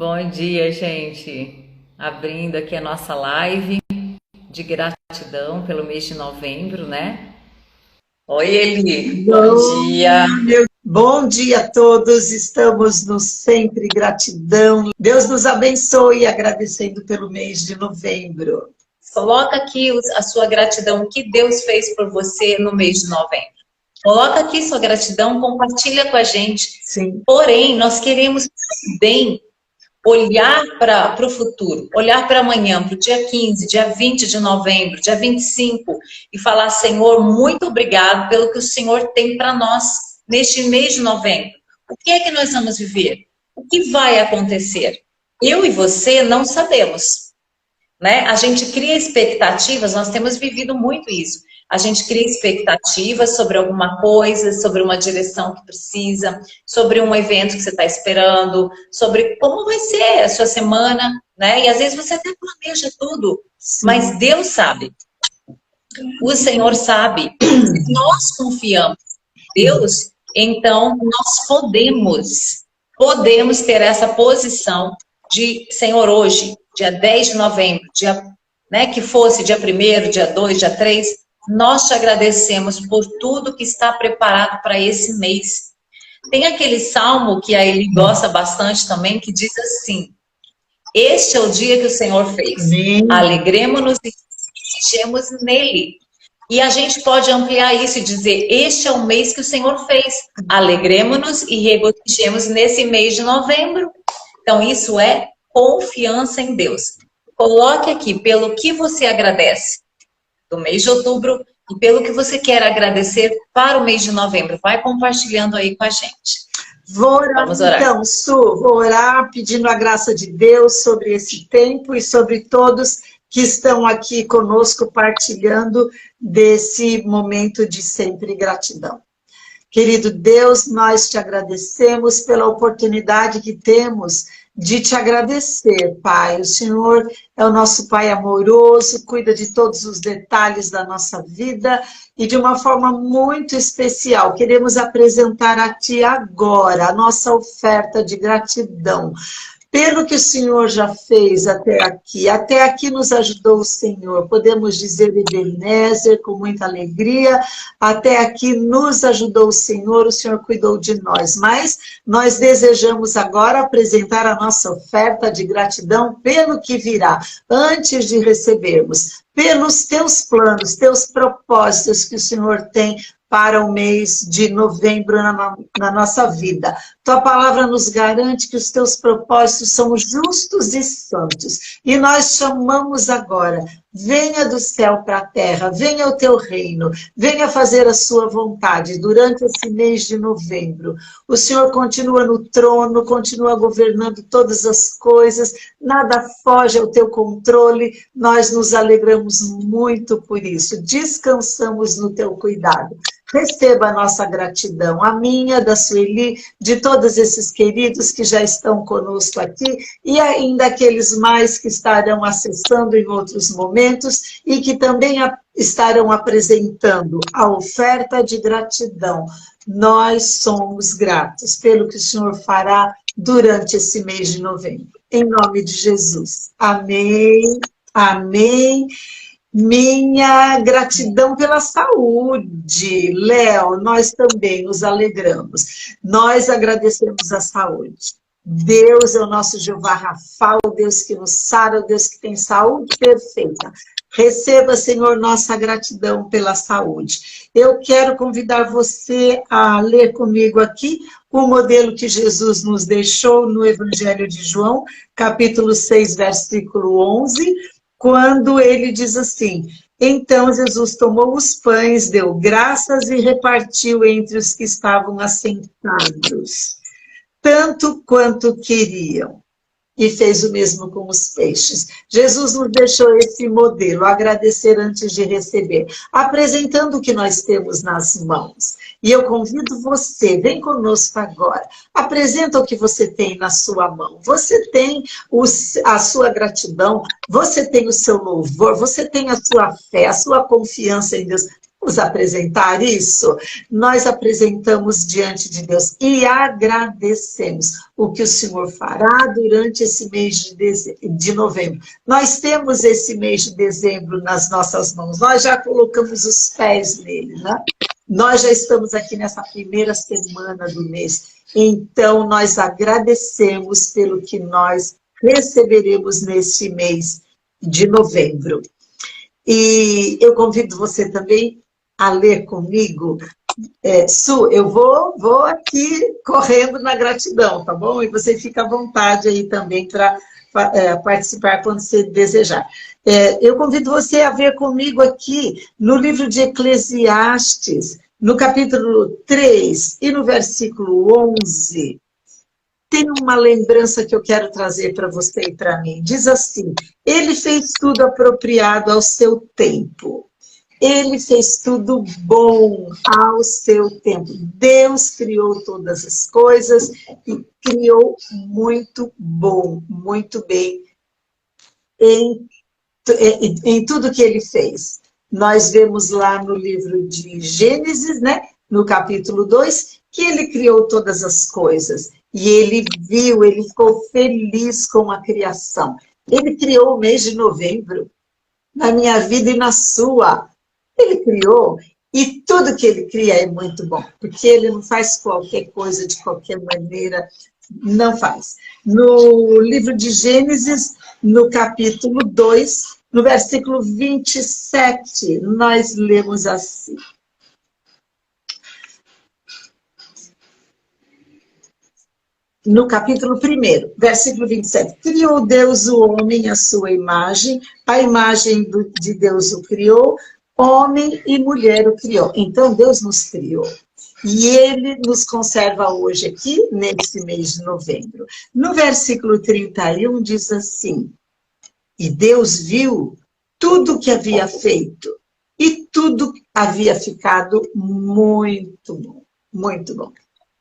Bom dia, gente. Abrindo aqui a nossa live de gratidão pelo mês de novembro, né? Oi, Eli. Bom dia. Bom dia a todos, estamos no Sempre Gratidão. Deus nos abençoe, agradecendo pelo mês de novembro. Coloca aqui a sua gratidão, o que Deus fez por você no mês de novembro. Coloca aqui sua gratidão, compartilha com a gente. Sim. Porém, nós queremos também olhar para o futuro, olhar para amanhã, para o dia 15, dia 20 de novembro, dia 25, e falar: Senhor, muito obrigado pelo que o Senhor tem para nós neste mês de novembro. O que é que nós vamos viver? O que vai acontecer? Eu e você não sabemos, né? A gente cria expectativas, nós temos vivido muito isso. A gente cria expectativas sobre alguma coisa, sobre uma direção que precisa, sobre um evento que você está esperando, sobre como vai ser a sua semana, né? E às vezes você até planeja tudo, mas Deus sabe. O Senhor sabe. Se nós confiamos em Deus, então nós podemos ter essa posição de: Senhor, hoje, dia 10 de novembro, dia, né, que fosse dia 1º, dia 2, dia 3, nós te agradecemos por tudo que está preparado para esse mês. Tem aquele salmo que a Eli gosta bastante também, que diz assim: este é o dia que o Senhor fez. Alegremos-nos e regocijemos nele. E a gente pode ampliar isso e dizer: este é o mês que o Senhor fez. Alegremos-nos e regozijemos nesse mês de novembro. Então, isso é confiança em Deus. Coloque aqui pelo que você agradece do mês de outubro e pelo que você quer agradecer para o mês de novembro. Vai compartilhando aí com a gente. Vou orar, vamos orar. Então, Su, vou orar pedindo a graça de Deus sobre esse tempo e sobre todos que estão aqui conosco partilhando desse momento de sempre gratidão. Querido Deus, nós te agradecemos pela oportunidade que temos de te agradecer, Pai. O Senhor é o nosso Pai amoroso, cuida de todos os detalhes da nossa vida e de uma forma muito especial. Queremos apresentar a Ti agora a nossa oferta de gratidão. Pelo que o Senhor já fez até aqui nos ajudou o Senhor. Podemos dizer Ebenezer com muita alegria, até aqui nos ajudou o Senhor cuidou de nós. Mas nós desejamos agora apresentar a nossa oferta de gratidão pelo que virá, antes de recebermos, pelos teus planos, teus propósitos que o Senhor tem para o mês de novembro na nossa vida. Tua palavra nos garante que os teus propósitos são justos e santos. E nós chamamos agora: venha do céu para a terra, venha o teu reino, venha fazer a sua vontade durante esse mês de novembro. O Senhor continua no trono, continua governando todas as coisas, nada foge ao teu controle, nós nos alegramos muito por isso, descansamos no teu cuidado. Receba a nossa gratidão, a minha, da Sueli, de todos esses queridos que já estão conosco aqui e ainda aqueles mais que estarão acessando em outros momentos e que também estarão apresentando a oferta de gratidão. Nós somos gratos pelo que o Senhor fará durante esse mês de novembro. Em nome de Jesus. Amém. Amém. Minha gratidão pela saúde. Léo, nós também nos alegramos. Nós agradecemos a saúde. Deus é o nosso Jeová Rafa, o Deus que nos sara, o Deus que tem saúde perfeita. Receba, Senhor, nossa gratidão pela saúde. Eu quero convidar você a ler comigo aqui o modelo que Jesus nos deixou no Evangelho de João, capítulo 6, versículo 11, quando ele diz assim: então Jesus tomou os pães, deu graças e repartiu entre os que estavam assentados, tanto quanto queriam. E fez o mesmo com os peixes. Jesus nos deixou esse modelo, agradecer antes de receber, apresentando o que nós temos nas mãos. E eu convido você, vem conosco agora, apresenta o que você tem na sua mão. Você tem a sua gratidão, você tem o seu louvor, você tem a sua fé, a sua confiança em Deus. Vamos apresentar isso? Nós apresentamos diante de Deus e agradecemos o que o Senhor fará durante esse mês de novembro. Nós temos esse mês de dezembro nas nossas mãos, nós já colocamos os pés nele, né? Nós já estamos aqui nessa primeira semana do mês, então nós agradecemos pelo que nós receberemos nesse mês de novembro. E eu convido você também a ler comigo. Su, eu vou aqui correndo na gratidão, tá bom? E você fica à vontade aí também para participar quando você desejar. Eu convido você a ver comigo aqui no livro de Eclesiastes, no capítulo 3 e no versículo 11. Tem uma lembrança que eu quero trazer para você e para mim. Diz assim: ele fez tudo apropriado ao seu tempo. Ele fez tudo bom ao seu tempo. Deus criou todas as coisas e criou muito bom, muito bem em tudo que ele fez. Nós vemos lá no livro de Gênesis, né, no capítulo 2, que ele criou todas as coisas. E ele viu, ele ficou feliz com a criação. Ele criou o mês de novembro, na minha vida e na sua. Ele criou, e tudo que ele cria é muito bom, porque ele não faz qualquer coisa de qualquer maneira, não faz. No livro de Gênesis, no capítulo 2, no versículo 27, nós lemos assim: no capítulo 1, versículo 27, criou Deus o homem à sua imagem, a imagem de Deus o criou, homem e mulher o criou. Então, Deus nos criou. E ele nos conserva hoje aqui, nesse mês de novembro. No versículo 31, diz assim: e Deus viu tudo o que havia feito, e tudo havia ficado muito bom, muito bom.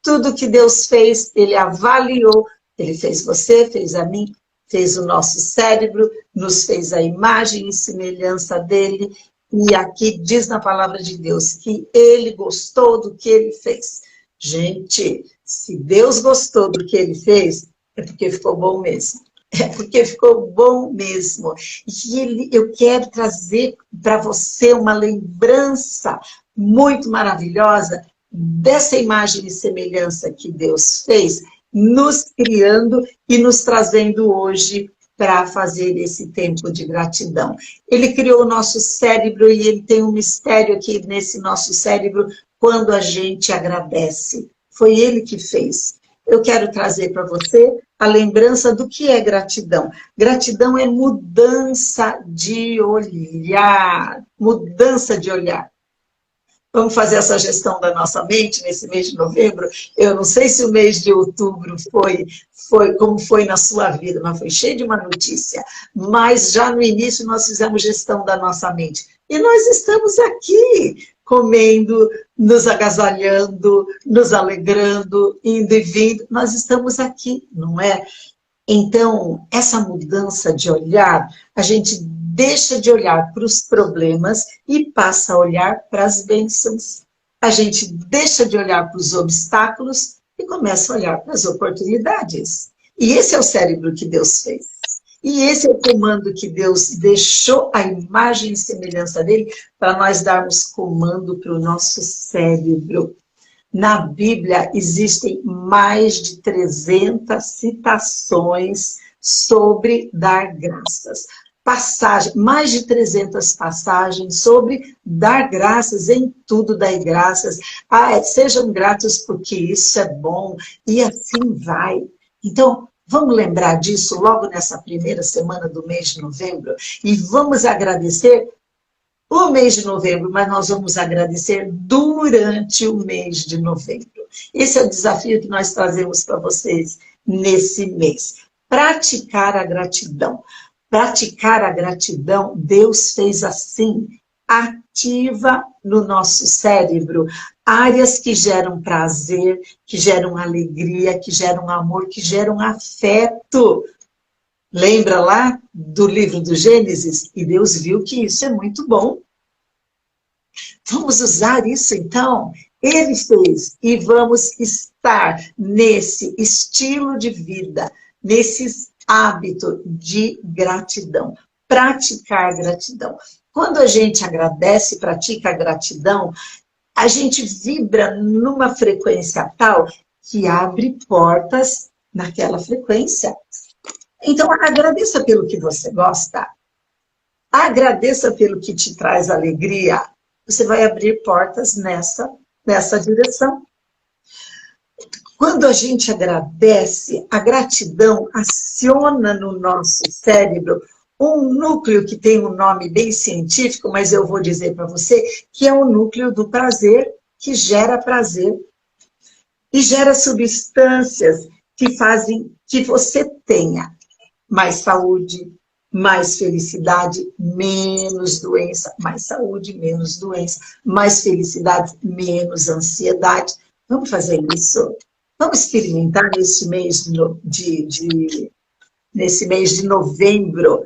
Tudo que Deus fez, ele avaliou, ele fez você, fez a mim, fez o nosso cérebro, nos fez a imagem e semelhança dele, e aqui diz na palavra de Deus que ele gostou do que ele fez. Gente, se Deus gostou do que ele fez, é porque ficou bom mesmo. É porque ficou bom mesmo. E eu quero trazer para você uma lembrança muito maravilhosa dessa imagem e semelhança que Deus fez, nos criando e nos trazendo hoje para fazer esse tempo de gratidão. Ele criou o nosso cérebro e ele tem um mistério aqui nesse nosso cérebro quando a gente agradece. Foi ele que fez. Eu quero trazer para você a lembrança do que é gratidão. Gratidão é mudança de olhar. Mudança de olhar. Vamos fazer essa gestão da nossa mente nesse mês de novembro. Eu não sei se o mês de outubro foi como foi na sua vida, mas foi cheio de uma notícia. Mas já no início nós fizemos gestão da nossa mente. E nós estamos aqui comendo, nos agasalhando, nos alegrando, indo e vindo. Nós estamos aqui, não é? Então, essa mudança de olhar, a gente deixa de olhar para os problemas e passa a olhar para as bênçãos. A gente deixa de olhar para os obstáculos e começa a olhar para as oportunidades. E esse é o cérebro que Deus fez. E esse é o comando que Deus deixou, a imagem e semelhança dele, para nós darmos comando para o nosso cérebro. Na Bíblia existem mais de 300 citações sobre dar graças. Mais de 300 passagens sobre dar graças, em tudo dar graças. Sejam gratos porque isso é bom, e assim vai. Então, vamos lembrar disso logo nessa primeira semana do mês de novembro, e vamos agradecer o mês de novembro, mas nós vamos agradecer durante o mês de novembro. Esse é o desafio que nós trazemos para vocês nesse mês. Praticar a gratidão. Praticar a gratidão, Deus fez assim, ativa no nosso cérebro áreas que geram prazer, que geram alegria, que geram amor, que geram afeto. Lembra lá do livro do Gênesis? E Deus viu que isso é muito bom. Vamos usar isso, então? Ele fez, e vamos estar nesse estilo de vida, nesse hábito de gratidão, praticar gratidão. Quando a gente agradece, pratica a gratidão, a gente vibra numa frequência tal que abre portas naquela frequência. Então, agradeça pelo que você gosta, agradeça pelo que te traz alegria, você vai abrir portas nessa direção. Quando a gente agradece, a gratidão aciona no nosso cérebro um núcleo que tem um nome bem científico, mas eu vou dizer para você que é o núcleo do prazer, que gera prazer. E gera substâncias que fazem que você tenha mais saúde, mais felicidade, menos doença, mais saúde, menos doença, mais felicidade, menos ansiedade. Vamos fazer isso? Vamos experimentar nesse mês nesse mês de novembro.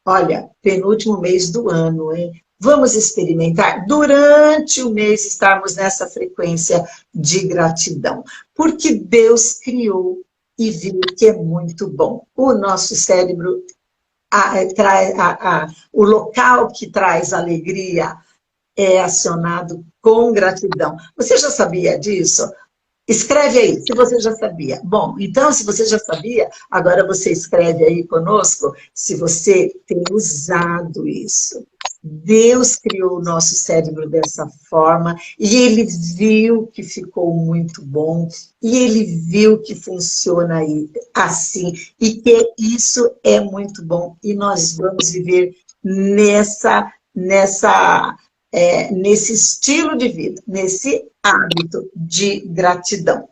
Olha, penúltimo mês do ano, hein? Vamos experimentar durante o mês estarmos nessa frequência de gratidão. Porque Deus criou e viu que é muito bom. O nosso cérebro, o local que traz alegria é acionado com gratidão. Você já sabia disso? Escreve aí, se você já sabia. Bom, então, se você já sabia, agora você escreve aí conosco se você tem usado isso. Deus criou o nosso cérebro dessa forma e Ele viu que ficou muito bom e Ele viu que funciona aí, assim e que isso é muito bom e nós vamos viver nesse estilo de vida, nesse hábito de gratidão.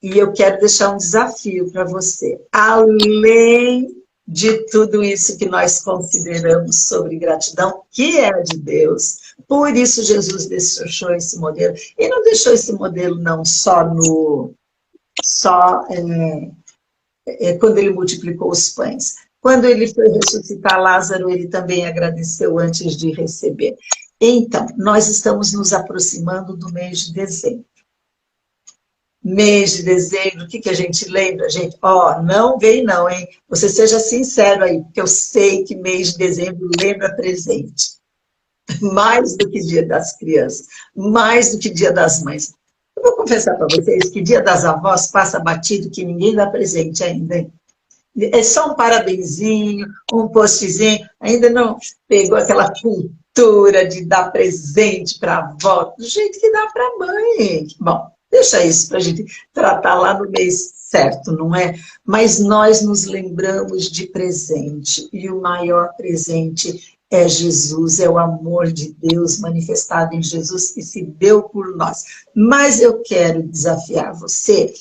E eu quero deixar um desafio para você. Além de tudo isso que nós consideramos sobre gratidão, que é de Deus, por isso Jesus deixou esse modelo. E não deixou esse modelo não quando ele multiplicou os pães. Quando ele foi ressuscitar Lázaro, ele também agradeceu antes de receber. Então, nós estamos nos aproximando do mês de dezembro. Mês de dezembro, o que a gente lembra, gente? Não vem não, hein? Você seja sincero aí, porque eu sei que mês de dezembro lembra presente. Mais do que Dia das Crianças, mais do que Dia das Mães. Eu vou confessar para vocês que Dia das Avós passa batido que ninguém dá presente ainda, hein? É só um parabenzinho, um postzinho, ainda não pegou aquela cultura de dar presente para a avó, do jeito que dá para a mãe. Bom, deixa isso para a gente tratar lá no mês certo, não é? Mas nós nos lembramos de presente, e o maior presente é Jesus, é o amor de Deus manifestado em Jesus que se deu por nós. Mas eu quero desafiar você,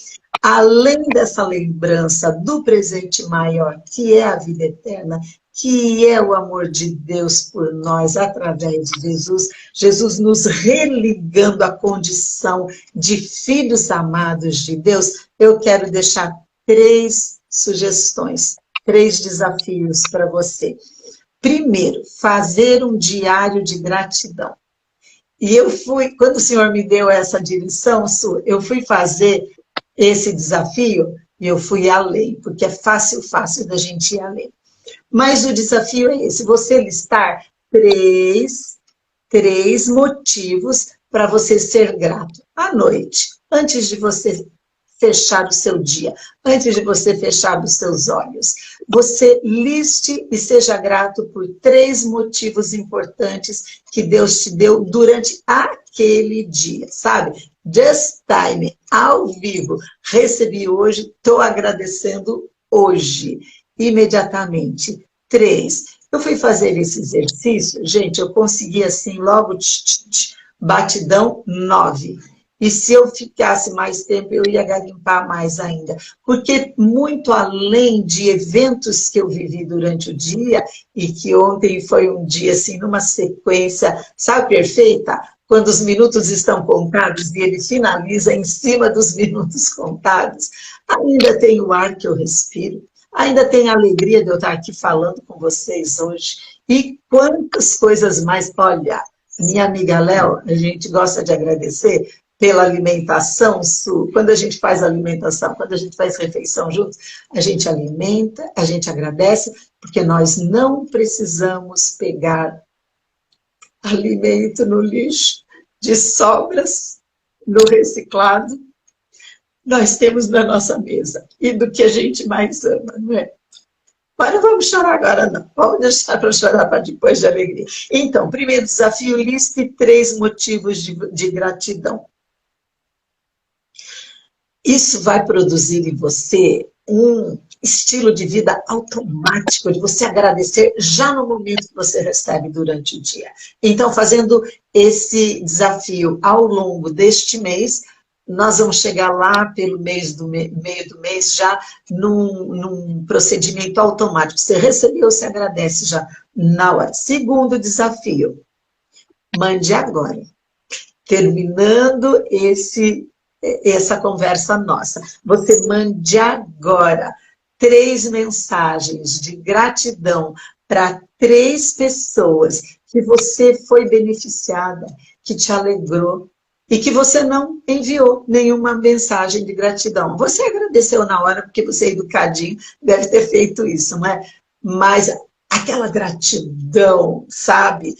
além dessa lembrança do presente maior, que é a vida eterna, que é o amor de Deus por nós, através de Jesus, Jesus nos religando à condição de filhos amados de Deus, eu quero deixar 3 sugestões, 3 desafios para você. Primeiro, fazer um diário de gratidão. E quando o Senhor me deu essa direção, Su, eu fui fazer esse desafio e eu fui além, porque é fácil da gente ir além. Mas o desafio é esse, você listar 3 motivos para você ser grato à noite, antes de você fechar o seu dia, antes de você fechar os seus olhos. Você liste e seja grato por 3 motivos importantes que Deus te deu durante aquele dia, sabe? Just time, ao vivo. Recebi hoje, estou agradecendo hoje, imediatamente. 3. Eu fui fazer esse exercício, gente, eu consegui assim, logo, batidão 9. E se eu ficasse mais tempo, eu ia garimpar mais ainda. Porque muito além de eventos que eu vivi durante o dia, e que ontem foi um dia, assim, numa sequência, sabe, perfeita? Quando os minutos estão contados e ele finaliza em cima dos minutos contados. Ainda tem o ar que eu respiro, Ainda tenho a alegria de eu estar aqui falando com vocês hoje. E quantas coisas mais. Olha, minha amiga Léo, a gente gosta de agradecer pela alimentação, Su. Quando a gente faz alimentação, quando a gente faz refeição juntos, a gente alimenta, a gente agradece, porque nós não precisamos pegar alimento no lixo, de sobras, no reciclado, nós temos na nossa mesa, e do que a gente mais ama, não é? Mas não vamos chorar agora, não. Vamos deixar para chorar para depois de alegria. Então, primeiro desafio, liste 3 motivos de gratidão. Isso vai produzir em você um estilo de vida automático, de você agradecer já no momento que você recebe durante o dia. Então, fazendo esse desafio ao longo deste mês, nós vamos chegar lá pelo meio do mês já num procedimento automático. Você recebeu, você agradece já na hora. Segundo desafio, mande agora. Terminando essa conversa nossa, você mande agora 3 mensagens de gratidão para 3 pessoas que você foi beneficiada, que te alegrou, e que você não enviou nenhuma mensagem de gratidão. Você agradeceu na hora, porque você é educadinho, deve ter feito isso, não é? Mas aquela gratidão, sabe,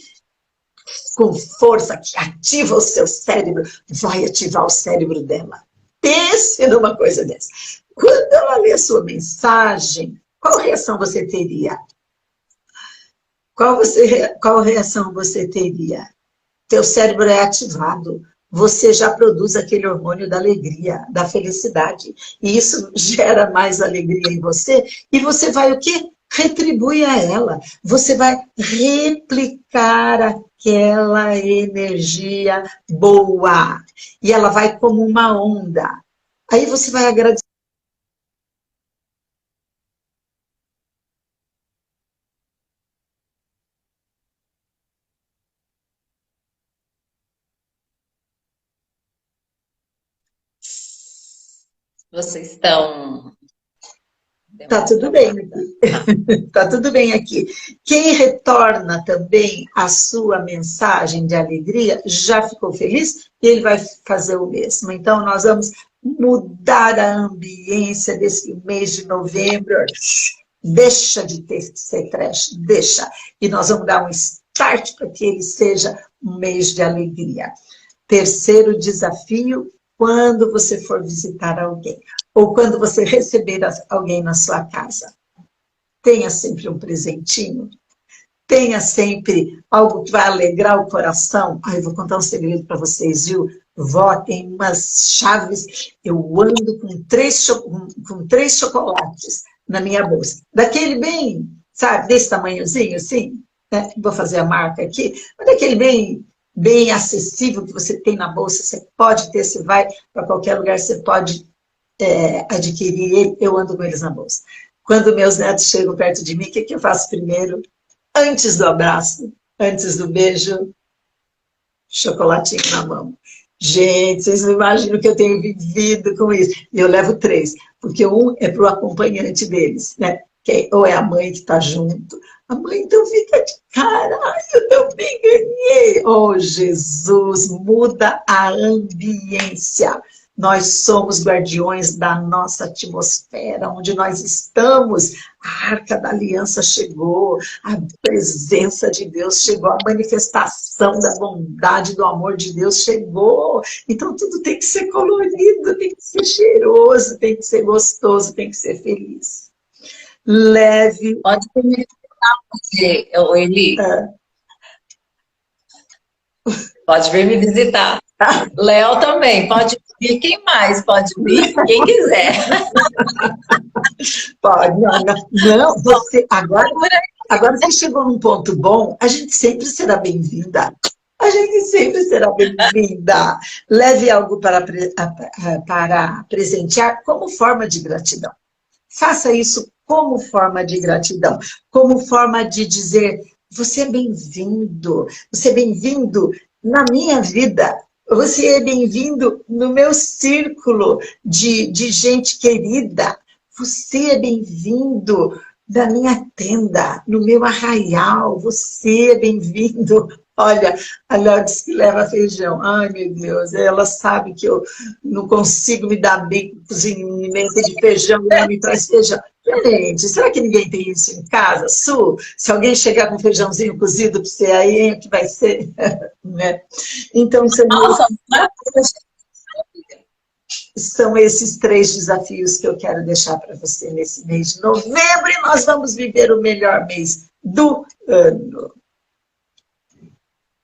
com força, que ativa o seu cérebro, vai ativar o cérebro dela. Pense numa coisa dessa. Quando ela lê a sua mensagem, qual reação você teria? Qual reação você teria? Teu cérebro é ativado. Você já produz aquele hormônio da alegria, da felicidade. E isso gera mais alegria em você. E você vai o quê? Retribui a ela. Você vai replicar aquela energia boa. E ela vai como uma onda. Aí você vai agradecer. Vocês estão... Tá tudo bem aqui. Tá tudo bem aqui. Quem retorna também a sua mensagem de alegria já ficou feliz e ele vai fazer o mesmo. Então, nós vamos mudar a ambiência desse mês de novembro. Deixa de ser trash, deixa. E nós vamos dar um start para que ele seja um mês de alegria. Terceiro desafio, quando você for visitar alguém, ou quando você receber alguém na sua casa, tenha sempre um presentinho, tenha sempre algo que vai alegrar o coração. Eu vou contar um segredo para vocês, viu? Vó, tem umas chaves, eu ando com 3 chocolates na minha bolsa. Daquele bem, sabe, desse tamanhozinho assim, né? Vou fazer a marca aqui, mas daquele bem acessível que você tem na bolsa, você pode ter, você vai para qualquer lugar, você pode adquirir ele, eu ando com eles na bolsa. Quando meus netos chegam perto de mim, o que eu faço primeiro? Antes do abraço, antes do beijo, chocolatinho na mão. Gente, vocês não imaginam que eu tenho vivido com isso. E eu levo 3, porque um é para o acompanhante deles, né? Ou é a mãe que está junto. A mãe então fica de cara, eu também ganhei. Oh, Jesus, muda a ambiência. Nós somos guardiões da nossa atmosfera, onde nós estamos. A Arca da Aliança chegou, a presença de Deus chegou, a manifestação da bondade, do amor de Deus chegou. Então tudo tem que ser colorido, tem que ser cheiroso, tem que ser gostoso, tem que ser feliz. Leve. Pode me visitar você, Eli. Pode vir me visitar. Léo também, pode vir. Quem mais pode vir? Quem quiser. Pode, não, você, agora você chegou num ponto bom, a gente sempre será bem-vinda. A gente sempre será bem-vinda. Leve algo para presentear como forma de gratidão. Faça isso como forma de gratidão, como forma de dizer, você é bem-vindo na minha vida, você é bem-vindo no meu círculo de gente querida. você é bem-vindo na minha tenda, no meu arraial, você é bem-vindo. Olha, a Léo diz que leva feijão. Ai, meu Deus, ela sabe que eu não consigo me dar bem com cozinhamento de feijão e ela me traz feijão. Gente, será que ninguém tem isso em casa? Su, se alguém chegar com feijãozinho cozido para você, aí hein, que vai ser, né? Então, são esses 3 desafios que eu quero deixar para você nesse mês de novembro, e nós vamos viver o melhor mês do ano.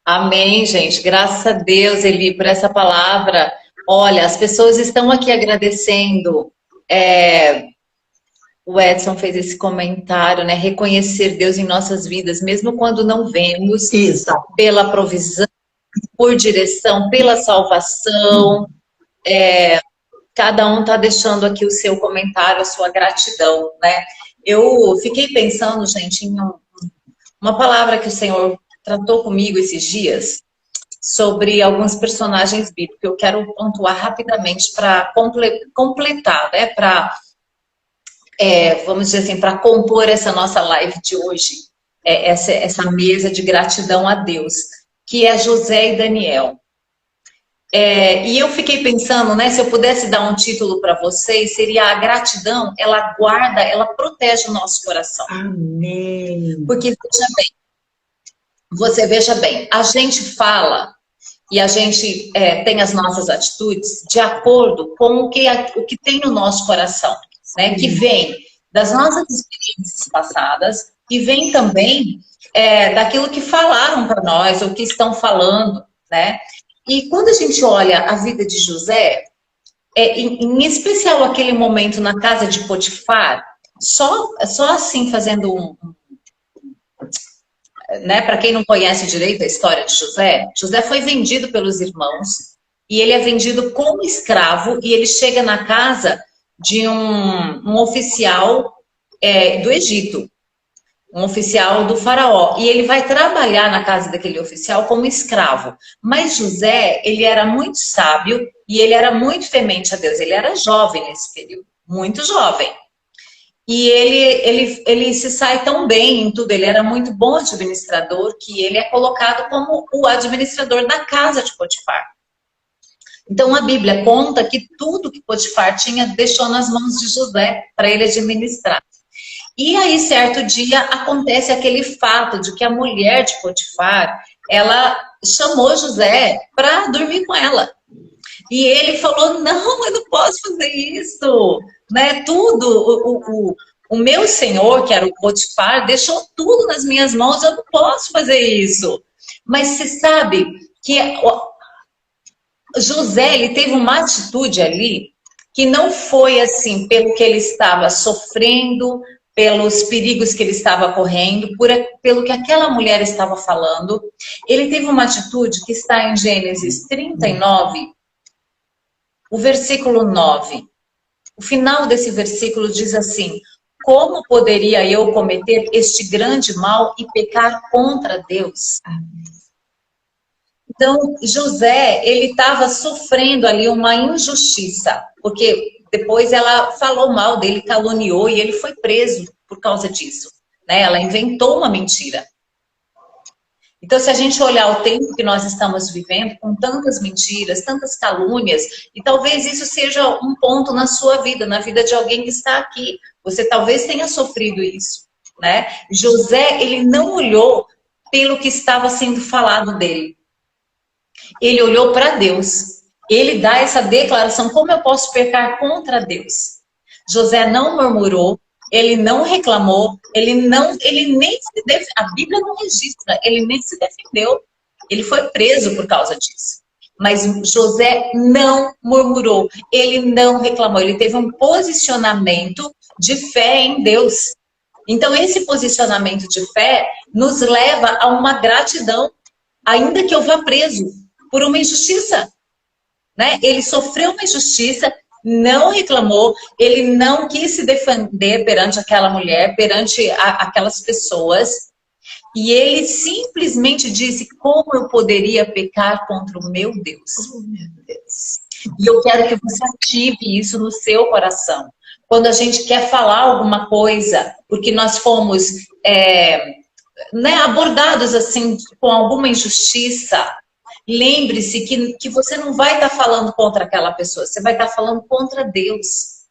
Amém, gente. Graças a Deus, Eli, por essa palavra. Olha, as pessoas estão aqui agradecendo. O Edson fez esse comentário, né? Reconhecer Deus em nossas vidas, mesmo quando não vemos. Isso. Pela provisão, por direção, pela salvação. Cada um está deixando aqui o seu comentário, a sua gratidão, né? Eu fiquei pensando, gente, em uma palavra que o Senhor tratou comigo esses dias sobre alguns personagens bíblicos. Eu quero pontuar rapidamente para completar, né? Para, vamos dizer assim, para compor essa nossa live de hoje, essa mesa de gratidão a Deus, que é José e Daniel. E eu fiquei pensando, né? Se eu pudesse dar um título para vocês, seria a gratidão, ela guarda, ela protege o nosso coração. Amém. Porque, veja bem, a gente fala e a gente tem as nossas atitudes de acordo com o que tem no nosso coração, né? Que vem das nossas experiências passadas e vem também daquilo que falaram para nós, ou que estão falando, né? E quando a gente olha a vida de José, em especial aquele momento na casa de Potifar, só assim fazendo né, para quem não conhece direito a história de José, José foi vendido pelos irmãos e ele é vendido como escravo e ele chega na casa de um oficial do Egito, um oficial do faraó, e ele vai trabalhar na casa daquele oficial como escravo. Mas José, ele era muito sábio e ele era muito temente a Deus. Ele era jovem nesse período, muito jovem. E ele se sai tão bem em tudo, ele era muito bom administrador, que ele é colocado como o administrador da casa de Potifar. Então a Bíblia conta que tudo que Potifar tinha deixou nas mãos de José para ele administrar. E aí, certo dia, acontece aquele fato de que a mulher de Potifar, ela chamou José para dormir com ela. E ele falou, não, eu não posso fazer isso. Né? Tudo, o meu senhor, que era o Potifar, deixou tudo nas minhas mãos, eu não posso fazer isso. Mas você sabe que José, ele teve uma atitude ali que não foi assim, pelo que ele estava sofrendo, pelos perigos que ele estava correndo, pelo que aquela mulher estava falando. Ele teve uma atitude que está em Gênesis 39, o versículo 9. O final desse versículo diz assim, como poderia eu cometer este grande mal e pecar contra Deus? Então, José, ele estava sofrendo ali uma injustiça, porque depois ela falou mal dele, caluniou e ele foi preso por causa disso, né? Ela inventou uma mentira. Então, se a gente olhar o tempo que nós estamos vivendo, com tantas mentiras, tantas calúnias, e talvez isso seja um ponto na sua vida, na vida de alguém que está aqui. Você talvez tenha sofrido isso, né? José, ele não olhou pelo que estava sendo falado dele. Ele olhou para Deus. Ele dá essa declaração, como eu posso pecar contra Deus? José não murmurou, ele não reclamou, ele nem se defendeu. A Bíblia não registra, ele nem se defendeu. Ele foi preso por causa disso. Mas José não murmurou, ele não reclamou, ele teve um posicionamento de fé em Deus. Então esse posicionamento de fé nos leva a uma gratidão, ainda que eu vá preso por uma injustiça. Né? Ele sofreu uma injustiça, não reclamou, ele não quis se defender perante aquela mulher, perante aquelas pessoas, e ele simplesmente disse, como eu poderia pecar contra o meu Deus? Oh, meu Deus. E eu quero que você ative isso no seu coração. quando a gente quer falar alguma coisa, porque nós fomos abordados assim com alguma injustiça, lembre-se que você não vai estar falando contra aquela pessoa, você vai estar falando contra Deus.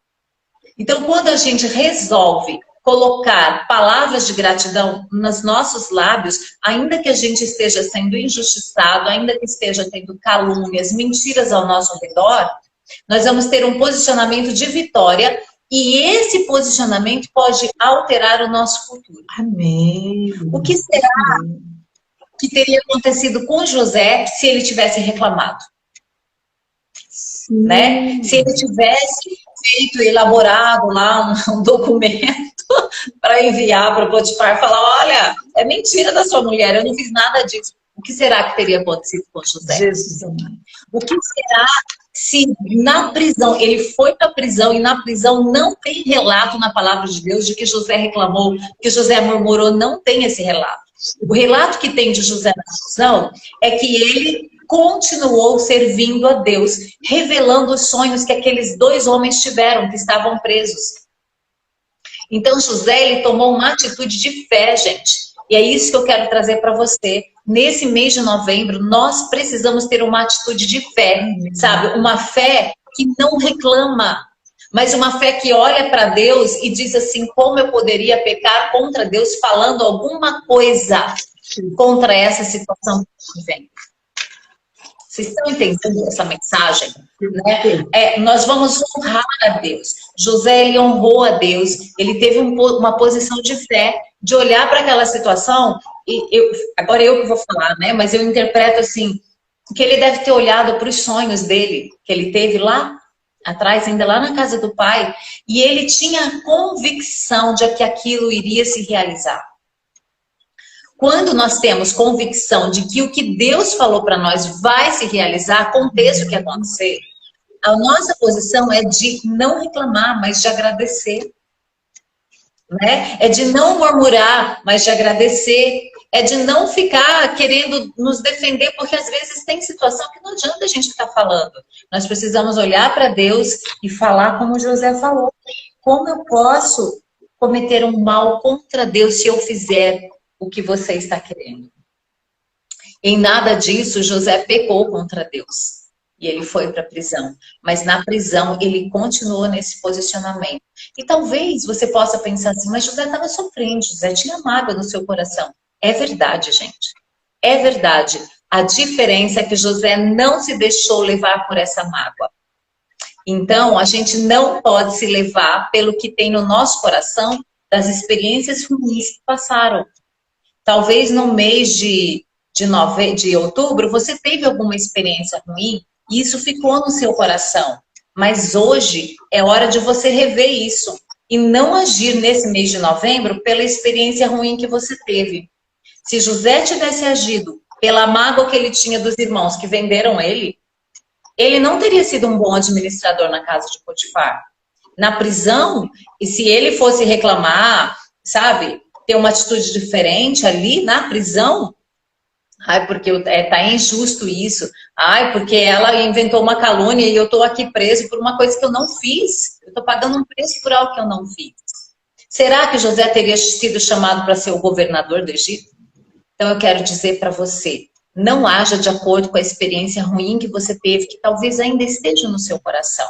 Então, quando a gente resolve colocar palavras de gratidão nos nossos lábios, ainda que a gente esteja sendo injustiçado, ainda que esteja tendo calúnias, mentiras ao nosso redor, nós vamos ter um posicionamento de vitória e esse posicionamento pode alterar o nosso futuro. Amém. O que será que teria acontecido com José se ele tivesse reclamado? Né? Se ele tivesse feito, elaborado lá um documento para enviar para o Potifar, falar, olha, é mentira da sua mulher, eu não fiz nada disso. O que será que teria acontecido com José? Jesus. O que será se na prisão, ele foi para a prisão e na prisão não tem relato na palavra de Deus de que José reclamou, que José murmurou, não tem esse relato. O relato que tem de José na prisão é que ele continuou servindo a Deus, revelando os sonhos que aqueles 2 homens tiveram, que estavam presos. Então José, ele tomou uma atitude de fé, gente. E é isso que eu quero trazer para você. Nesse mês de novembro, nós precisamos ter uma atitude de fé, sabe? Uma fé que não reclama, mas uma fé que olha para Deus e diz assim, como eu poderia pecar contra Deus falando alguma coisa contra essa situação que vem. Vocês estão entendendo essa mensagem? Né? Nós vamos honrar a Deus. José, ele honrou a Deus, ele teve uma posição de fé, de olhar para aquela situação, e agora eu que vou falar, né? Mas eu interpreto assim, que ele deve ter olhado para os sonhos dele, que ele teve lá atrás, ainda lá na casa do pai, e ele tinha convicção de que aquilo iria se realizar. Quando nós temos convicção de que o que Deus falou para nós vai se realizar, aconteça o que acontecer, a nossa posição é de não reclamar, mas de agradecer. Né? É de não murmurar, mas de agradecer. É de não ficar querendo nos defender, porque às vezes tem situação que não adianta a gente ficar falando. Nós precisamos olhar para Deus e falar como José falou. Como eu posso cometer um mal contra Deus se eu fizer o que você está querendo? Em nada disso, José pecou contra Deus. E ele foi para a prisão. Mas na prisão, ele continuou nesse posicionamento. E talvez você possa pensar assim, mas José estava sofrendo, José tinha mágoa no seu coração. É verdade, gente. É verdade. A diferença é que José não se deixou levar por essa mágoa. Então, a gente não pode se levar pelo que tem no nosso coração das experiências ruins que passaram. Talvez no mês de outubro, você teve alguma experiência ruim e isso ficou no seu coração. Mas hoje é hora de você rever isso e não agir nesse mês de novembro pela experiência ruim que você teve. Se José tivesse agido pela mágoa que ele tinha dos irmãos que venderam ele, ele não teria sido um bom administrador na casa de Potifar. Na prisão, e se ele fosse reclamar, sabe, ter uma atitude diferente ali na prisão, ai, porque tá injusto isso, ai, porque ela inventou uma calúnia e eu tô aqui preso por uma coisa que eu não fiz, eu tô pagando um preço por algo que eu não fiz. Será que José teria sido chamado para ser o governador do Egito? Então eu quero dizer para você, não haja de acordo com a experiência ruim que você teve, que talvez ainda esteja no seu coração.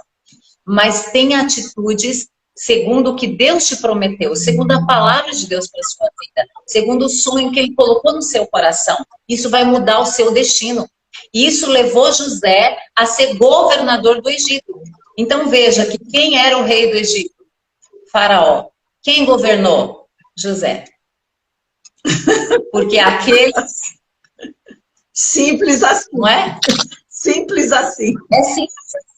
Mas tenha atitudes segundo o que Deus te prometeu, segundo a palavra de Deus para a sua vida, segundo o sonho que Ele colocou no seu coração. Isso vai mudar o seu destino. E isso levou José a ser governador do Egito. Então veja que quem era o rei do Egito? Faraó. Quem governou? José. Porque aqueles... Simples assim. Não é? Simples assim. É simples assim.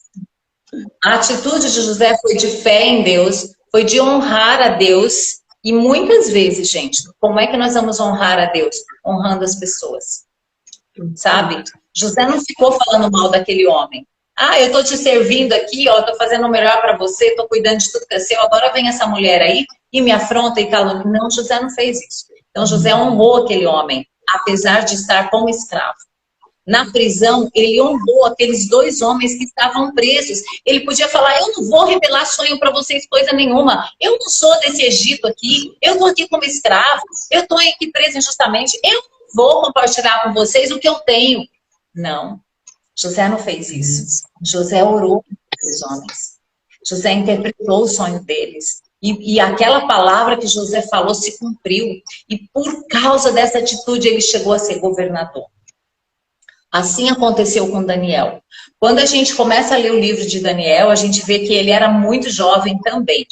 A atitude de José foi de fé em Deus, foi de honrar a Deus. E muitas vezes, gente, como é que nós vamos honrar a Deus? Honrando as pessoas. Sabe? José não ficou falando mal daquele homem. Ah, eu tô te servindo aqui, ó, tô fazendo o melhor para você, tô cuidando de tudo que é seu, agora vem essa mulher aí e me afronta e calunia. Não, José não fez isso. Então José honrou aquele homem, apesar de estar como escravo. na prisão, ele honrou aqueles 2 homens que estavam presos. Ele podia falar, eu não vou revelar sonho para vocês coisa nenhuma. Eu não sou desse Egito aqui. Eu estou aqui como escravo. Eu estou aqui preso injustamente. Eu não vou compartilhar com vocês o que eu tenho. Não. José não fez isso. José orou por esses homens. José interpretou o sonho deles. E aquela palavra que José falou se cumpriu. E por causa dessa atitude, ele chegou a ser governador. Assim aconteceu com Daniel. Quando a gente começa a ler o livro de Daniel, a gente vê que ele era muito jovem também.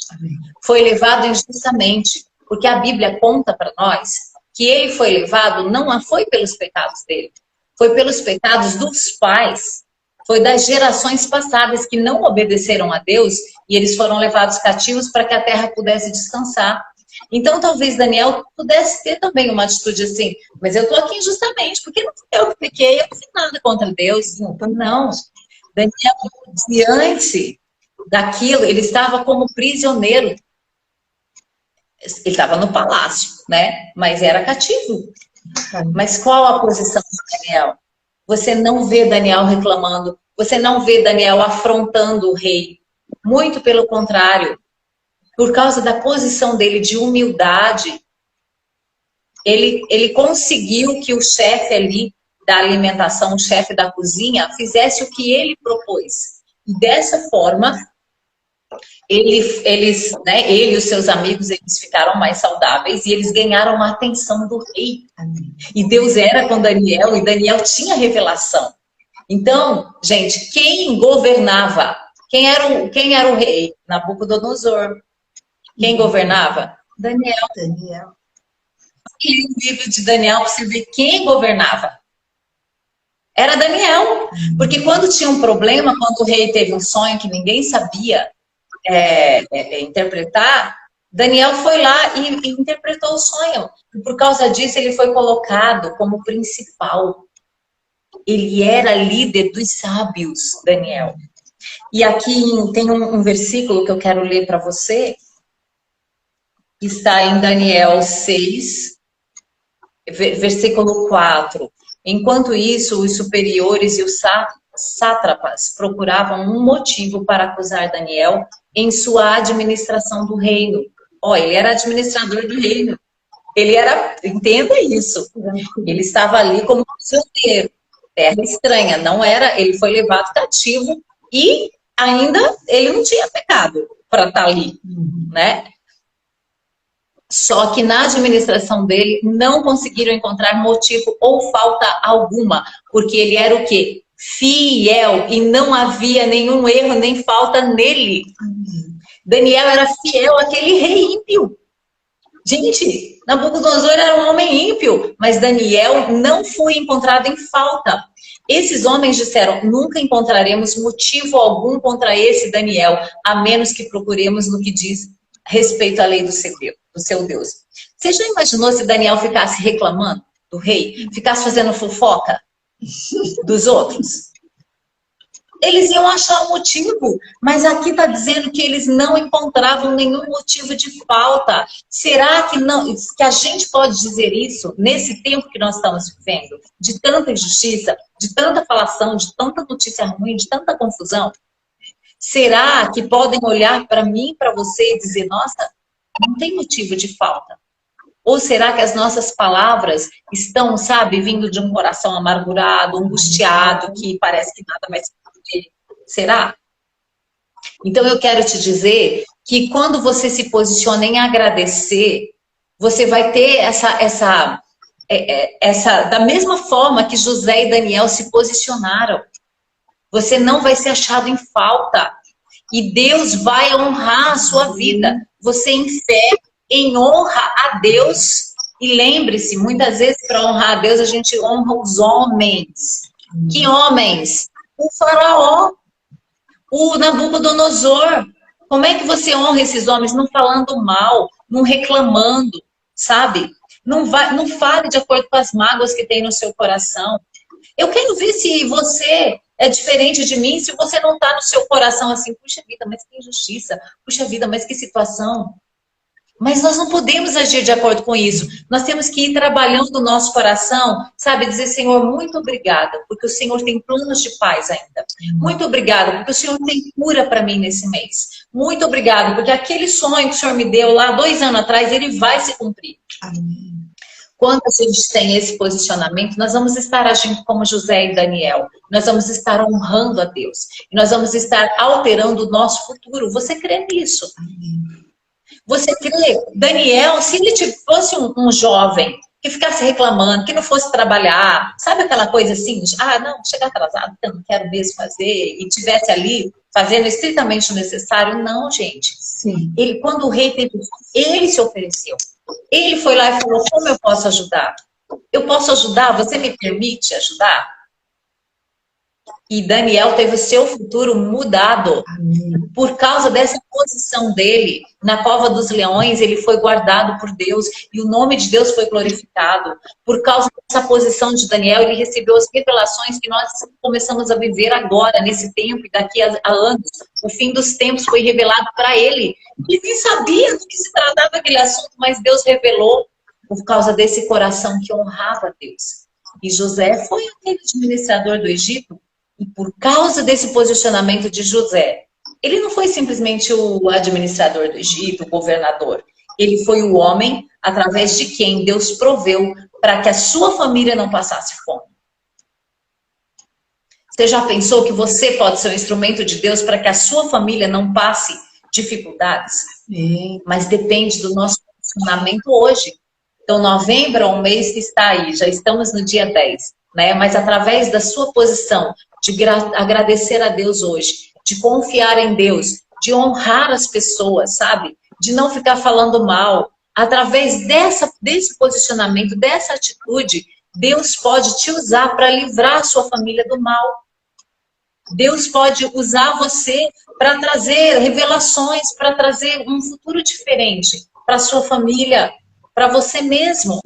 Foi levado injustamente, porque a Bíblia conta para nós que ele foi levado, não foi pelos pecados dele, foi pelos pecados dos pais. Foi das gerações passadas que não obedeceram a Deus e eles foram levados cativos para que a terra pudesse descansar. Então, talvez Daniel pudesse ter também uma atitude assim, mas eu estou aqui injustamente, porque não fui eu que pequei, eu não fiz nada contra Deus. Não. Daniel, diante daquilo, ele estava como prisioneiro. Ele estava no palácio, né? Mas era cativo. Mas qual a posição de Daniel? Você não vê Daniel reclamando, você não vê Daniel afrontando o rei. Muito pelo contrário. Por causa da posição dele de humildade, ele conseguiu que o chefe ali da alimentação, o chefe da cozinha, fizesse o que ele propôs. E dessa forma, ele e os seus amigos, eles ficaram mais saudáveis e eles ganharam a atenção do rei. E Deus era com Daniel e Daniel tinha revelação. Então, gente, quem governava? Quem era o rei? Nabucodonosor. Quem governava? Daniel. E o livro de Daniel, você vê quem governava. Era Daniel. Porque quando tinha um problema, quando o rei teve um sonho que ninguém sabia interpretar, Daniel foi lá e interpretou o sonho. E por causa disso, ele foi colocado como principal. Ele era líder dos sábios, Daniel. E aqui tem um versículo que eu quero ler para você. Está em Daniel 6, versículo 4. Enquanto isso, os superiores e os sátrapas procuravam um motivo para acusar Daniel em sua administração do reino. Ele era administrador do reino. Ele era, entenda isso, ele estava ali como prisioneiro, terra estranha, não era, ele foi levado cativo e ainda ele não tinha pecado para estar ali, né? Só que na administração dele não conseguiram encontrar motivo ou falta alguma, porque ele era o quê? Fiel, e não havia nenhum erro nem falta nele. Daniel era fiel àquele rei ímpio. Gente, Nabucodonosor era um homem ímpio, mas Daniel não foi encontrado em falta. Esses homens disseram, nunca encontraremos motivo algum contra esse Daniel, a menos que procuremos no que diz respeito à lei do seu Deus. Você já imaginou se Daniel ficasse reclamando do rei? Ficasse fazendo fofoca dos outros? Eles iam achar um motivo, mas aqui está dizendo que eles não encontravam nenhum motivo de falta. Será que a gente pode dizer isso nesse tempo que nós estamos vivendo? De tanta injustiça, de tanta falação, de tanta notícia ruim, de tanta confusão? Será que podem olhar para mim e para você e dizer, nossa, não tem motivo de falta? Ou será que as nossas palavras estão, sabe, vindo de um coração amargurado, angustiado, que parece que nada mais... Será? Então eu quero te dizer que quando você se posiciona em agradecer, você vai ter essa da mesma forma que José e Daniel se posicionaram. Você não vai ser achado em falta. E Deus vai honrar a sua vida. Você em fé, em honra a Deus. E lembre-se, muitas vezes para honrar a Deus a gente honra os homens. Que homens? O faraó, o Nabucodonosor. Como é que você honra esses homens? Não falando mal, não reclamando, sabe? Não fale de acordo com as mágoas que tem no seu coração. Eu quero ver se você é diferente de mim, se você não está no seu coração assim, puxa vida, mas que injustiça, puxa vida, mas que situação. Mas nós não podemos agir de acordo com isso. Nós temos que ir trabalhando o nosso coração, sabe? Dizer, Senhor, muito obrigada, porque o Senhor tem planos de paz ainda. Muito obrigada, porque o Senhor tem cura para mim nesse mês. Muito obrigada, porque aquele sonho que o Senhor me deu lá 2 anos atrás, ele vai se cumprir. Amém. Quando a gente tem esse posicionamento, nós vamos estar agindo como José e Daniel. Nós vamos estar honrando a Deus. E nós vamos estar alterando o nosso futuro. Você crê nisso? Amém. Você crê? Daniel, se ele fosse um jovem que ficasse reclamando, que não fosse trabalhar, sabe aquela coisa assim? Não, chegar atrasado, eu não quero mesmo fazer. E tivesse ali fazendo estritamente o necessário. Não, gente. Sim. Ele, quando o rei teve, ele se ofereceu. Ele foi lá e falou, como eu posso ajudar? Eu posso ajudar? Você me permite ajudar? E Daniel teve o seu futuro mudado. Amém. Por causa dessa posição dele. Na cova dos leões, ele foi guardado por Deus. E o nome de Deus foi glorificado. Por causa dessa posição de Daniel, ele recebeu as revelações que nós começamos a viver agora, nesse tempo, e daqui a anos. O fim dos tempos foi revelado para ele. Ele nem sabia do que se tratava aquele assunto, mas Deus revelou por causa desse coração que honrava a Deus. E José foi aquele administrador do Egito. E por causa desse posicionamento de José, ele não foi simplesmente o administrador do Egito, o governador. Ele foi o homem através de quem Deus proveu para que a sua família não passasse fome. Você já pensou que você pode ser um instrumento de Deus para que a sua família não passe dificuldades? Mas depende do nosso posicionamento hoje. Então, novembro é um mês que está aí, já estamos no dia 10, né? Mas através da sua posição de agradecer a Deus hoje, de confiar em Deus, de honrar as pessoas, sabe? De não ficar falando mal. Através desse posicionamento, dessa atitude, Deus pode te usar para livrar a sua família do mal. Deus pode usar você para trazer revelações, para trazer um futuro diferente para a sua família, para você mesmo.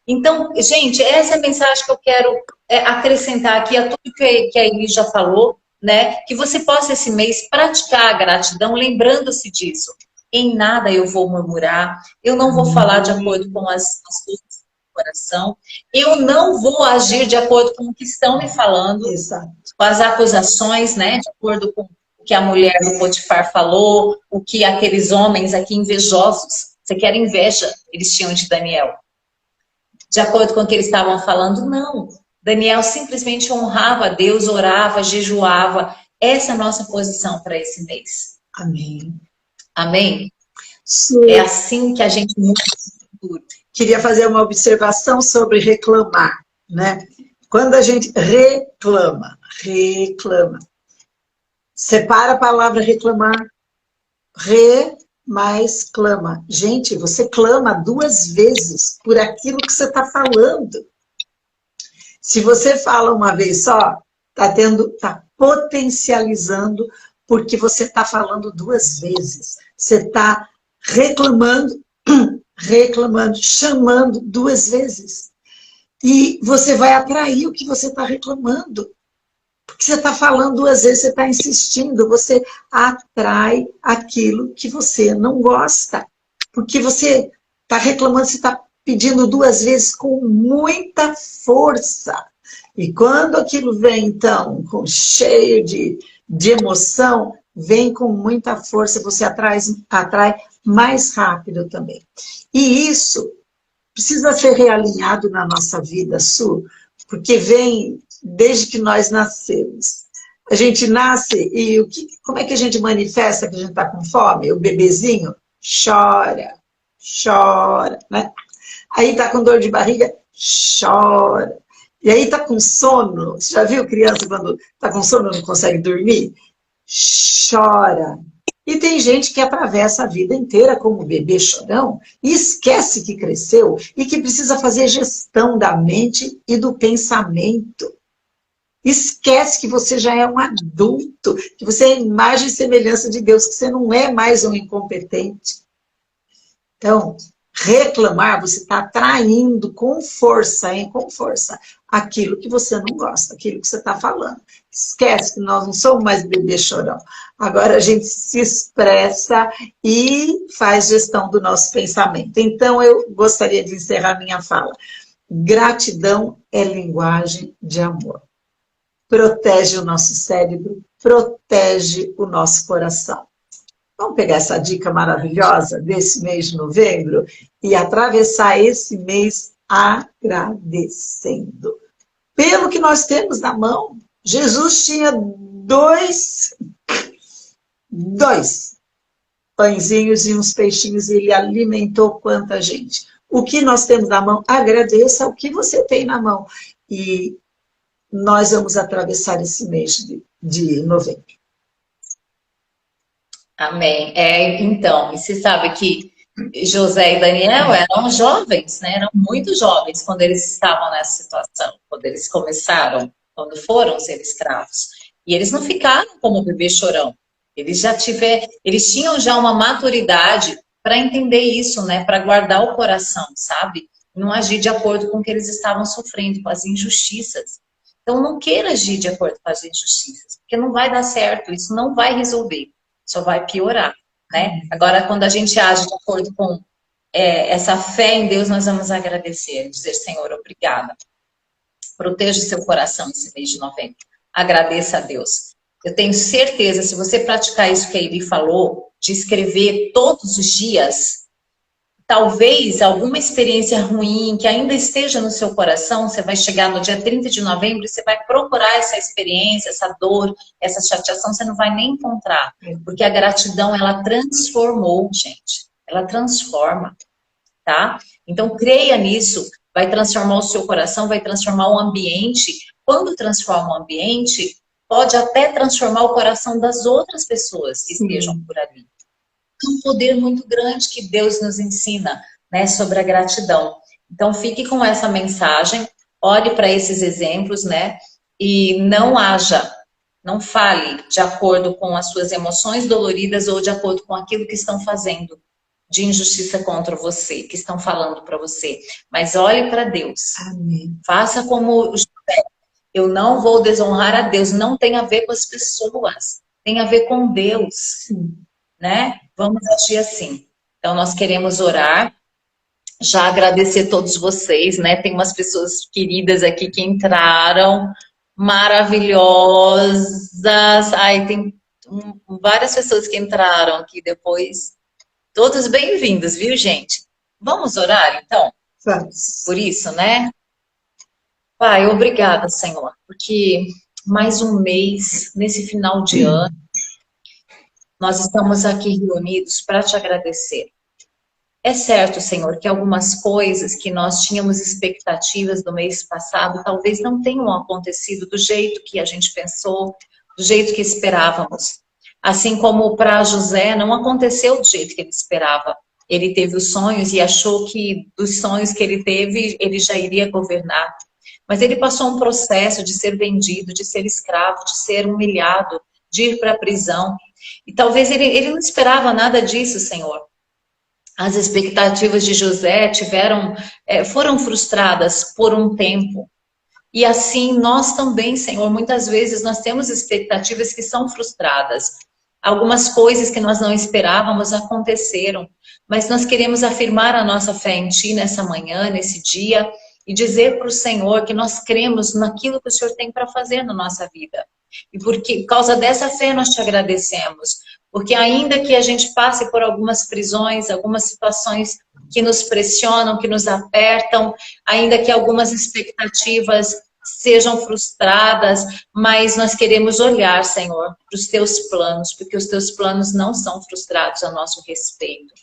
Então, gente, essa é a mensagem que eu quero acrescentar aqui a tudo que a Eli já falou, né? Que você possa esse mês praticar a gratidão, lembrando-se disso. Em nada eu vou murmurar, eu não vou falar de acordo com as coisas do coração, eu não vou agir de acordo com o que estão me falando, Exato. Com as acusações, né? De acordo com o que a mulher do Potifar falou, o que aqueles homens aqui invejosos, você quer inveja, eles tinham de Daniel. De acordo com o que eles estavam falando, não. Daniel simplesmente honrava a Deus, orava, jejuava. Essa é a nossa posição para esse mês. Amém. Amém? Sim. É assim que a gente muda o futuro. Queria fazer uma observação sobre reclamar, né? Quando a gente reclama, separa a palavra reclamar, mais clama. Gente, você clama 2 vezes por aquilo que você está falando. Se você fala uma vez só, está potencializando porque você está falando 2 vezes. Você está reclamando, chamando 2 vezes. E você vai atrair o que você está reclamando. Porque você está falando 2 vezes, você está insistindo, você atrai aquilo que você não gosta. Porque você está reclamando, você está pedindo 2 vezes com muita força. E quando aquilo vem, então, cheio de emoção, vem com muita força, você atrai mais rápido também. E isso precisa ser realinhado na nossa vida, Su, porque vem desde que nós nascemos. A gente nasce e como é que a gente manifesta que a gente está com fome? O bebezinho chora, né? Aí está com dor de barriga, chora. E aí está com sono. Você já viu criança quando está com sono e não consegue dormir? Chora. E tem gente que atravessa a vida inteira como bebê chorão e esquece que cresceu e que precisa fazer gestão da mente e do pensamento. Esquece que você já é um adulto, que você é a imagem e semelhança de Deus, que você não é mais um incompetente. Então, reclamar, você está atraindo com força, hein? Com força, aquilo que você não gosta, aquilo que você está falando. Esquece que nós não somos mais bebê chorão. Agora a gente se expressa e faz gestão do nosso pensamento. Então, eu gostaria de encerrar minha fala. Gratidão é linguagem de amor. Protege o nosso cérebro, protege o nosso coração. Vamos pegar essa dica maravilhosa desse mês de novembro e atravessar esse mês agradecendo. Pelo que nós temos na mão, Jesus tinha dois pãezinhos e uns peixinhos e ele alimentou quanta gente. O que nós temos na mão, agradeça o que você tem na mão. E nós vamos atravessar esse mês de novembro. Amém. Então, e você sabe que José e Daniel eram jovens, né? Eram muito jovens quando eles estavam nessa situação, quando eles começaram, quando foram ser escravos. E eles não ficaram como bebê chorão. Eles tinham já uma maturidade para entender isso, né? Para guardar o coração, sabe? Não agir de acordo com o que eles estavam sofrendo, com as injustiças. Então, não queira agir de acordo com as injustiças, porque não vai dar certo, isso não vai resolver, só vai piorar, né? Agora, quando a gente age de acordo com essa fé em Deus, nós vamos agradecer, dizer, Senhor, obrigada. Proteja o seu coração esse mês de novembro. Agradeça a Deus. Eu tenho certeza, se você praticar isso que a Eli falou, de escrever todos os dias, talvez alguma experiência ruim que ainda esteja no seu coração, você vai chegar no dia 30 de novembro e você vai procurar essa experiência, essa dor, essa chateação, você não vai nem encontrar. Porque a gratidão, ela transformou, gente. Ela transforma, tá? Então, creia nisso. Vai transformar o seu coração, vai transformar o ambiente. Quando transforma o ambiente, pode até transformar o coração das outras pessoas que estejam por ali. É um poder muito grande que Deus nos ensina, né, sobre a gratidão. Então, fique com essa mensagem, olhe para esses exemplos, né, e não fale de acordo com as suas emoções doloridas ou de acordo com aquilo que estão fazendo de injustiça contra você, que estão falando para você. Mas olhe para Deus. Amém. Faça como José. Eu não vou desonrar a Deus. Não tem a ver com as pessoas. Tem a ver com Deus. Sim. Né? Vamos agir assim. Então, nós queremos orar. Já agradecer a todos vocês, né? Tem umas pessoas queridas aqui que entraram. Maravilhosas. Ai, tem várias pessoas que entraram aqui depois. Todos bem-vindos, viu, gente? Vamos orar, então? Vamos. Por isso, né? Pai, obrigada, Senhor, porque mais um mês, nesse final de ano, nós estamos aqui reunidos para te agradecer. É certo, Senhor, que algumas coisas que nós tínhamos expectativas do mês passado, talvez não tenham acontecido do jeito que a gente pensou, do jeito que esperávamos. Assim como para José, não aconteceu do jeito que ele esperava. Ele teve os sonhos e achou que dos sonhos que ele teve, ele já iria governar. Mas ele passou um processo de ser vendido, de ser escravo, de ser humilhado, de ir para a prisão. E talvez ele não esperava nada disso, Senhor. As expectativas de José foram frustradas por um tempo. E assim, nós também, Senhor, muitas vezes nós temos expectativas que são frustradas. Algumas coisas que nós não esperávamos aconteceram, mas nós queremos afirmar a nossa fé em Ti nessa manhã, nesse dia, e dizer para o Senhor que nós cremos naquilo que o Senhor tem para fazer na nossa vida. E por causa dessa fé nós te agradecemos, porque ainda que a gente passe por algumas prisões, algumas situações que nos pressionam, que nos apertam, ainda que algumas expectativas sejam frustradas, mas nós queremos olhar, Senhor, para os teus planos, porque os teus planos não são frustrados a nosso respeito.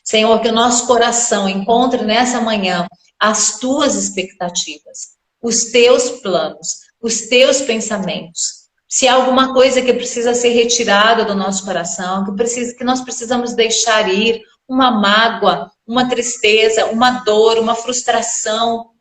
Senhor, que o nosso coração encontre nessa manhã as tuas expectativas, os teus planos, os teus pensamentos. Se há alguma coisa que precisa ser retirada do nosso coração, que nós precisamos deixar ir, uma mágoa, uma tristeza, uma dor, uma frustração,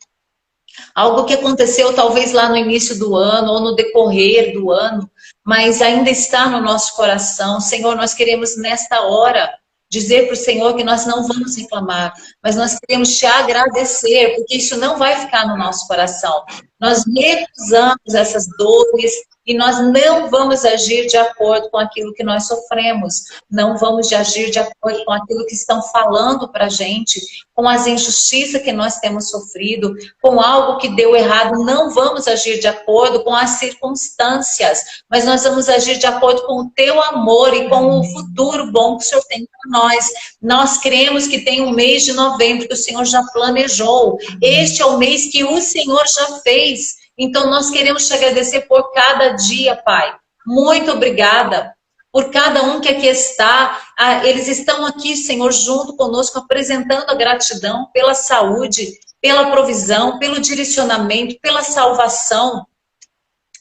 algo que aconteceu talvez lá no início do ano ou no decorrer do ano, mas ainda está no nosso coração. Senhor, nós queremos nesta hora dizer para o Senhor que nós não vamos reclamar, mas nós queremos te agradecer, porque isso não vai ficar no nosso coração. Nós recusamos essas dores e nós não vamos agir de acordo com aquilo que nós sofremos. Não vamos agir de acordo com aquilo que estão falando para a gente, com as injustiças que nós temos sofrido, com algo que deu errado. Não vamos agir de acordo com as circunstâncias, mas nós vamos agir de acordo com o teu amor e com o futuro bom que o Senhor tem para nós. Nós cremos que tem um mês de novembro que o Senhor já planejou. Este é o mês que o Senhor já fez. Então, nós queremos te agradecer por cada dia, Pai. Muito obrigada por cada um que aqui está. Eles estão aqui, Senhor, junto conosco, apresentando a gratidão pela saúde, pela provisão, pelo direcionamento, pela salvação.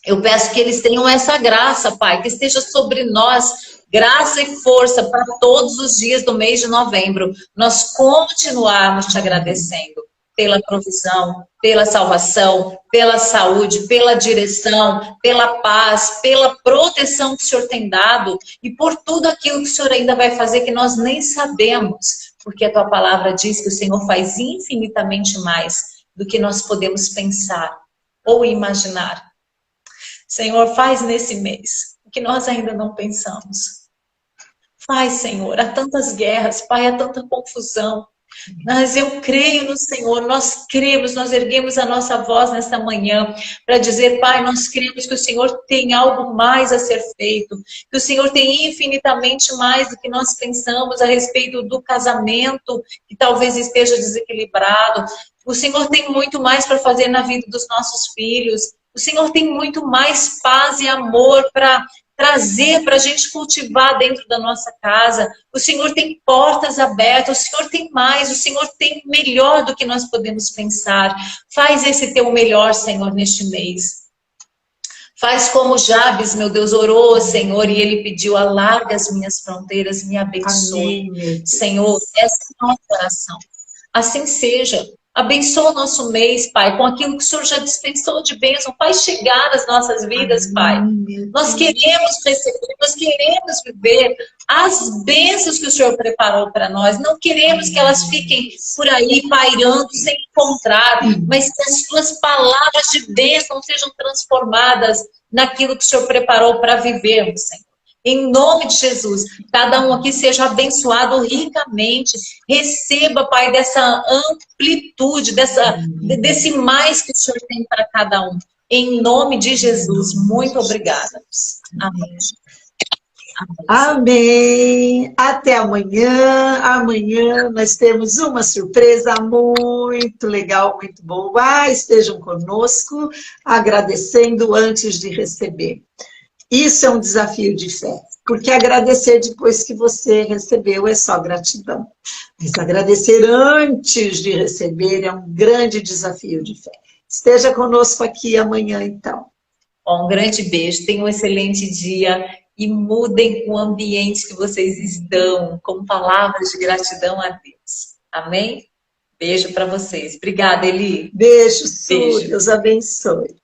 Eu peço que eles tenham essa graça, Pai, que esteja sobre nós, graça e força para todos os dias do mês de novembro. Nós continuarmos te agradecendo pela provisão, pela salvação, pela saúde, pela direção, pela paz, pela proteção que o Senhor tem dado e por tudo aquilo que o Senhor ainda vai fazer que nós nem sabemos, porque a tua palavra diz que o Senhor faz infinitamente mais do que nós podemos pensar ou imaginar. Senhor, faz nesse mês o que nós ainda não pensamos. Faz, Senhor, há tantas guerras, Pai, há tanta confusão. Mas eu creio no Senhor, nós cremos, nós erguemos a nossa voz nesta manhã para dizer, Pai, nós cremos que o Senhor tem algo mais a ser feito, que o Senhor tem infinitamente mais do que nós pensamos a respeito do casamento, que talvez esteja desequilibrado. O Senhor tem muito mais para fazer na vida dos nossos filhos. O Senhor tem muito mais paz e amor para trazer para a gente cultivar dentro da nossa casa. O Senhor tem portas abertas, o Senhor tem mais, o Senhor tem melhor do que nós podemos pensar. Faz esse teu melhor, Senhor, neste mês. Faz como Jabes, meu Deus, orou, Senhor, e ele pediu, alarga as minhas fronteiras, me abençoe. Amém. Senhor, essa é a nossa oração. Assim seja. Abençoa o nosso mês, Pai, com aquilo que o Senhor já dispensou de bênção. Faz chegar nas nossas vidas, Pai. Nós queremos receber, nós queremos viver as bênçãos que o Senhor preparou para nós. Não queremos que elas fiquem por aí pairando, sem encontrar, mas que as suas palavras de bênção sejam transformadas naquilo que o Senhor preparou para vivermos, Senhor. Em nome de Jesus, cada um aqui seja abençoado ricamente. Receba, Pai, dessa amplitude, desse mais que o Senhor tem para cada um. Em nome de Jesus, muito obrigada. Amém. Amém. Até amanhã. Amanhã nós temos uma surpresa muito legal, muito boa. Estejam conosco, agradecendo antes de receber. Isso é um desafio de fé, porque agradecer depois que você recebeu é só gratidão. Mas agradecer antes de receber é um grande desafio de fé. Esteja conosco aqui amanhã, então. Um grande beijo, tenham um excelente dia e mudem o ambiente que vocês estão com palavras de gratidão a Deus. Amém? Beijo para vocês. Obrigada, Eli. Beijo, Su. Deus abençoe.